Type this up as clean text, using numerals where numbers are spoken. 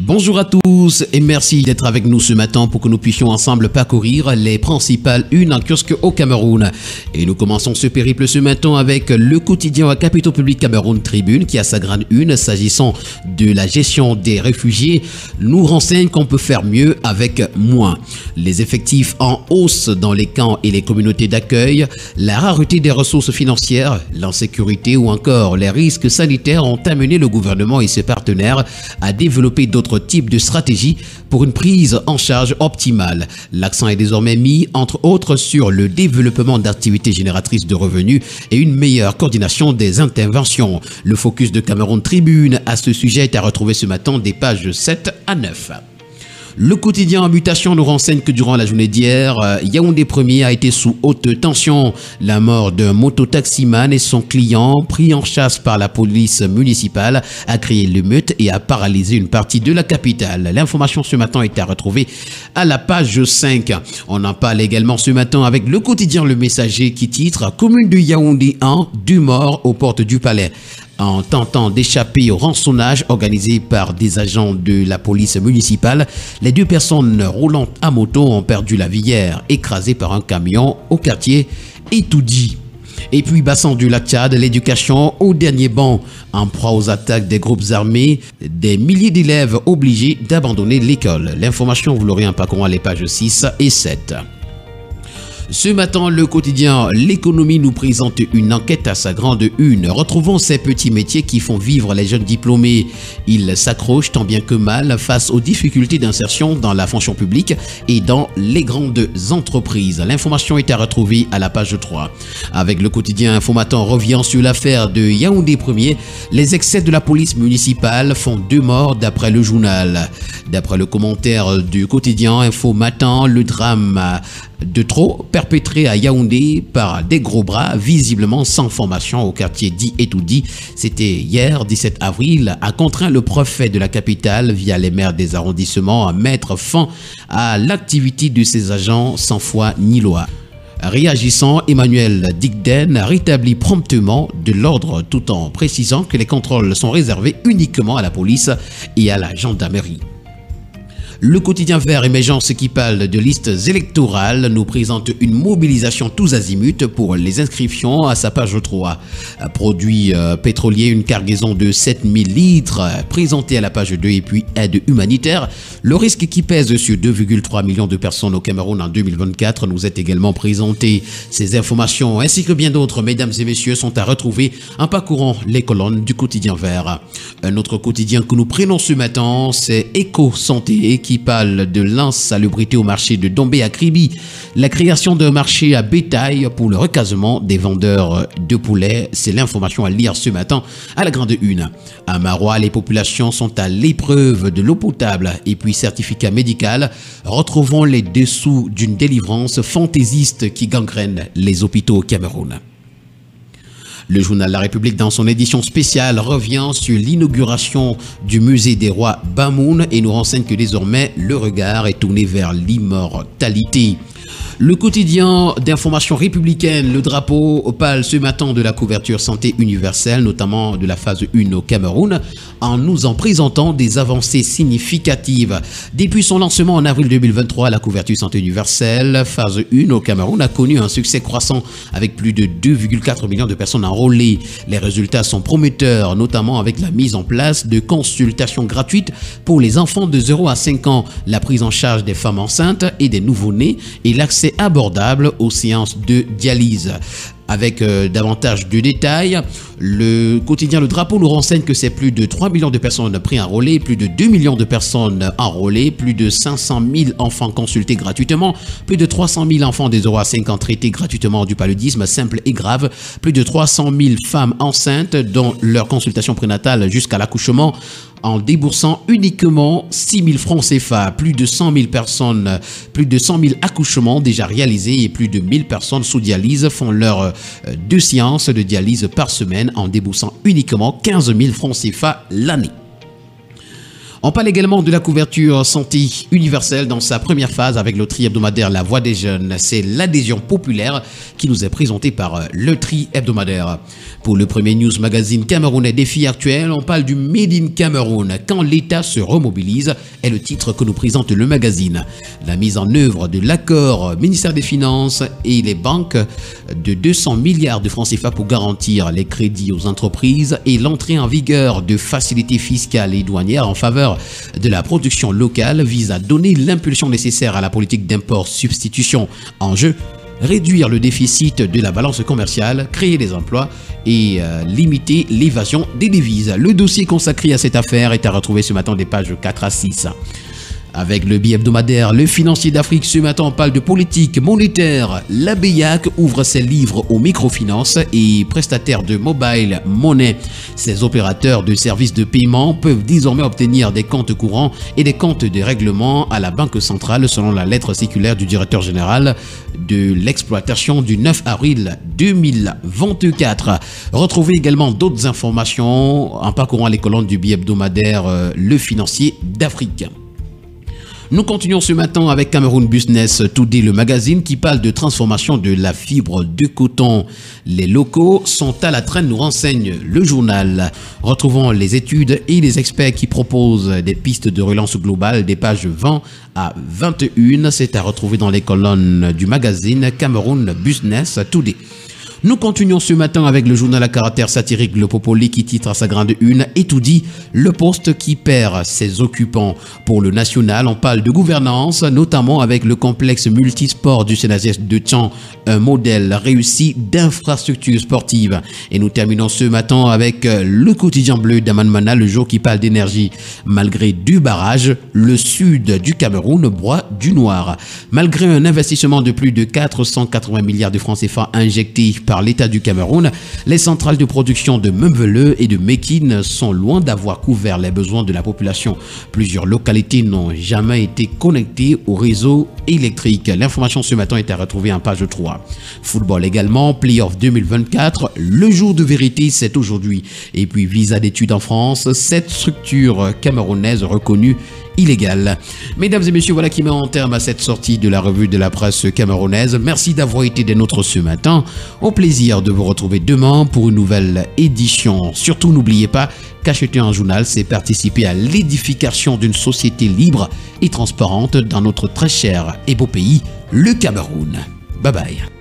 Bonjour à tous et merci d'être avec nous ce matin pour que nous puissions ensemble parcourir les principales unes en kiosque au Cameroun. Et nous commençons ce périple ce matin avec le quotidien à Capitaux Public Cameroun Tribune qui a sa grande une s'agissant de la gestion des réfugiés. Nous renseigne qu'on peut faire mieux avec moins. Les effectifs en hausse dans les camps et les communautés d'accueil, la rareté des ressources financières, l'insécurité ou encore les risques sanitaires ont amené le gouvernement et ses partenaires à développer d'autres types de stratégies pour une prise en charge optimale. L'accent est désormais mis, entre autres, sur le développement d'activités génératrices de revenus et une meilleure coordination des interventions. Le focus de Cameroun Tribune à ce sujet est à retrouver ce matin des pages 7 à 9. Le quotidien en mutation nous renseigne que durant la journée d'hier, Yaoundé 1er a été sous haute tension. La mort d'un mototaximan et son client, pris en chasse par la police municipale, a créé l'émeute et a paralysé une partie de la capitale. L'information ce matin est à retrouver à la page 5. On en parle également ce matin avec le quotidien Le Messager qui titre « Commune de Yaoundé 1, 2 morts aux portes du palais ». En tentant d'échapper au rançonnage organisé par des agents de la police municipale, les 2 personnes roulant à moto ont perdu la vie hier, écrasées par un camion au quartier Etoudi. Et puis, bassin du lac Tchad, l'éducation au dernier banc. En proie aux attaques des groupes armés, des milliers d'élèves obligés d'abandonner l'école. L'information, vous l'aurez en parcourant les pages 6 et 7. Ce matin, le quotidien L'économie nous présente une enquête à sa grande une. Retrouvons ces petits métiers qui font vivre les jeunes diplômés. Ils s'accrochent tant bien que mal face aux difficultés d'insertion dans la fonction publique et dans les grandes entreprises. L'information est à retrouver à la page 3. Avec le quotidien Infomatin revient sur l'affaire de Yaoundé 1er. Les excès de la police municipale font 2 morts d'après le journal. D'après le commentaire du quotidien Infomatin, le drame de trop perpétré à Yaoundé par des gros bras visiblement sans formation au quartier dit Etoudi. C'était hier 17 avril, a contraint le préfet de la capitale via les maires des arrondissements à mettre fin à l'activité de ses agents sans foi ni loi. Réagissant, Emmanuel Digden rétablit promptement de l'ordre tout en précisant que les contrôles sont réservés uniquement à la police et à la gendarmerie. Le quotidien Vert Émergence qui parle de listes électorales nous présente une mobilisation tous azimuts pour les inscriptions à sa page 3. Produits pétroliers, une cargaison de 7000 litres présentée à la page 2 et puis aide humanitaire. Le risque qui pèse sur 2,3 millions de personnes au Cameroun en 2024 nous est également présenté. Ces informations ainsi que bien d'autres, mesdames et messieurs, sont à retrouver en parcourant les colonnes du quotidien Vert. Un autre quotidien que nous prenons ce matin, c'est Éco Santé qui parle de l'insalubrité au marché de Dombé à Kribi, la création d'un marché à bétail pour le recasement des vendeurs de poulets. C'est l'information à lire ce matin à la grande une. À Marois, les populations sont à l'épreuve de l'eau potable et puis certificat médical. Retrouvons les dessous d'une délivrance fantaisiste qui gangrène les hôpitaux au Cameroun. Le journal La République, dans son édition spéciale, revient sur l'inauguration du musée des rois Bamoun et nous renseigne que désormais le regard est tourné vers l'immortalité. Le quotidien d'information républicaine, Le Drapeau, parle ce matin de la couverture santé universelle, notamment de la phase 1 au Cameroun, en nous en présentant des avancées significatives. Depuis son lancement en avril 2023, la couverture santé universelle, phase 1 au Cameroun, a connu un succès croissant avec plus de 2,4 millions de personnes enrôlées. Les résultats sont prometteurs, notamment avec la mise en place de consultations gratuites pour les enfants de 0 à 5 ans, la prise en charge des femmes enceintes et des nouveau-nés et l'accès abordable aux séances de dialyse. Avec davantage de détails, le quotidien Le Drapeau nous renseigne que c'est plus de 3 millions de personnes pré-enrôlées, plus de 2 millions de personnes enrôlées, plus de 500 000 enfants consultés gratuitement, plus de 300 000 enfants de 0 à 5 ans traités gratuitement du paludisme simple et grave, plus de 300 000 femmes enceintes dont leur consultation prénatale jusqu'à l'accouchement en déboursant uniquement 6 000 francs CFA, plus de 100 000 personnes, plus de 100 000 accouchements déjà réalisés et plus de 1000 personnes sous dialyse font leurs 2 séances de dialyse par semaine en déboursant uniquement 15 000 francs CFA l'année. On parle également de la couverture santé universelle dans sa première phase avec le tri hebdomadaire La Voix des Jeunes. C'est l'adhésion populaire qui nous est présentée par le tri hebdomadaire. Pour le premier news magazine camerounais Défi actuel, on parle du Made in Cameroun quand l'État se remobilise est le titre que nous présente le magazine. La mise en œuvre de l'accord ministère des Finances et les banques de 200 milliards de francs CFA pour garantir les crédits aux entreprises et l'entrée en vigueur de facilités fiscales et douanières en faveur de la production locale vise à donner l'impulsion nécessaire à la politique d'import-substitution. En jeu, réduire le déficit de la balance commerciale, créer des emplois et limiter l'évasion des devises. Le dossier consacré à cette affaire est à retrouver ce matin des pages 4 à 6. Avec le bi-hebdomadaire Le Financier d'Afrique, ce matin on parle de politique monétaire. La BIAC ouvre ses livres aux microfinances et prestataires de mobile money. Ces opérateurs de services de paiement peuvent désormais obtenir des comptes courants et des comptes de règlement à la Banque centrale selon la lettre circulaire du directeur général de l'exploitation du 9 avril 2024. Retrouvez également d'autres informations en parcourant les colonnes du bi-hebdomadaire Le Financier d'Afrique. Nous continuons ce matin avec Cameroun Business Today, le magazine qui parle de transformation de la fibre de coton. Les locaux sont à la traîne, nous renseigne le journal. Retrouvons les études et les experts qui proposent des pistes de relance globale des pages 20 à 21. C'est à retrouver dans les colonnes du magazine Cameroun Business Today. Nous continuons ce matin avec le journal à caractère satirique Le Popoli qui titre à sa grande une « Et tout dit, le poste qui perd ses occupants ». Pour le national, on parle de gouvernance, notamment avec le complexe multisport du CNASS de Tchan, un modèle réussi d'infrastructure sportive. Et nous terminons ce matin avec le quotidien bleu d'Amanmana, le jour qui parle d'énergie. Malgré du barrage, le sud du Cameroun broie du noir. Malgré un investissement de plus de 480 milliards de francs CFA injectés par l'État du Cameroun, les centrales de production de Memveleux et de Mekine sont loin d'avoir couvert les besoins de la population. Plusieurs localités n'ont jamais été connectées au réseau électrique. L'information ce matin est à retrouver en page 3. Football également, Playoff 2024, le jour de vérité c'est aujourd'hui. Et puis visa d'études en France, cette structure camerounaise reconnue illégale. Mesdames et messieurs, voilà qui met en terme à cette sortie de la revue de la presse camerounaise. Merci d'avoir été des nôtres ce matin. Au plaisir de vous retrouver demain pour une nouvelle édition. Surtout, n'oubliez pas qu'acheter un journal, c'est participer à l'édification d'une société libre et transparente dans notre très cher et beau pays, le Cameroun. Bye bye.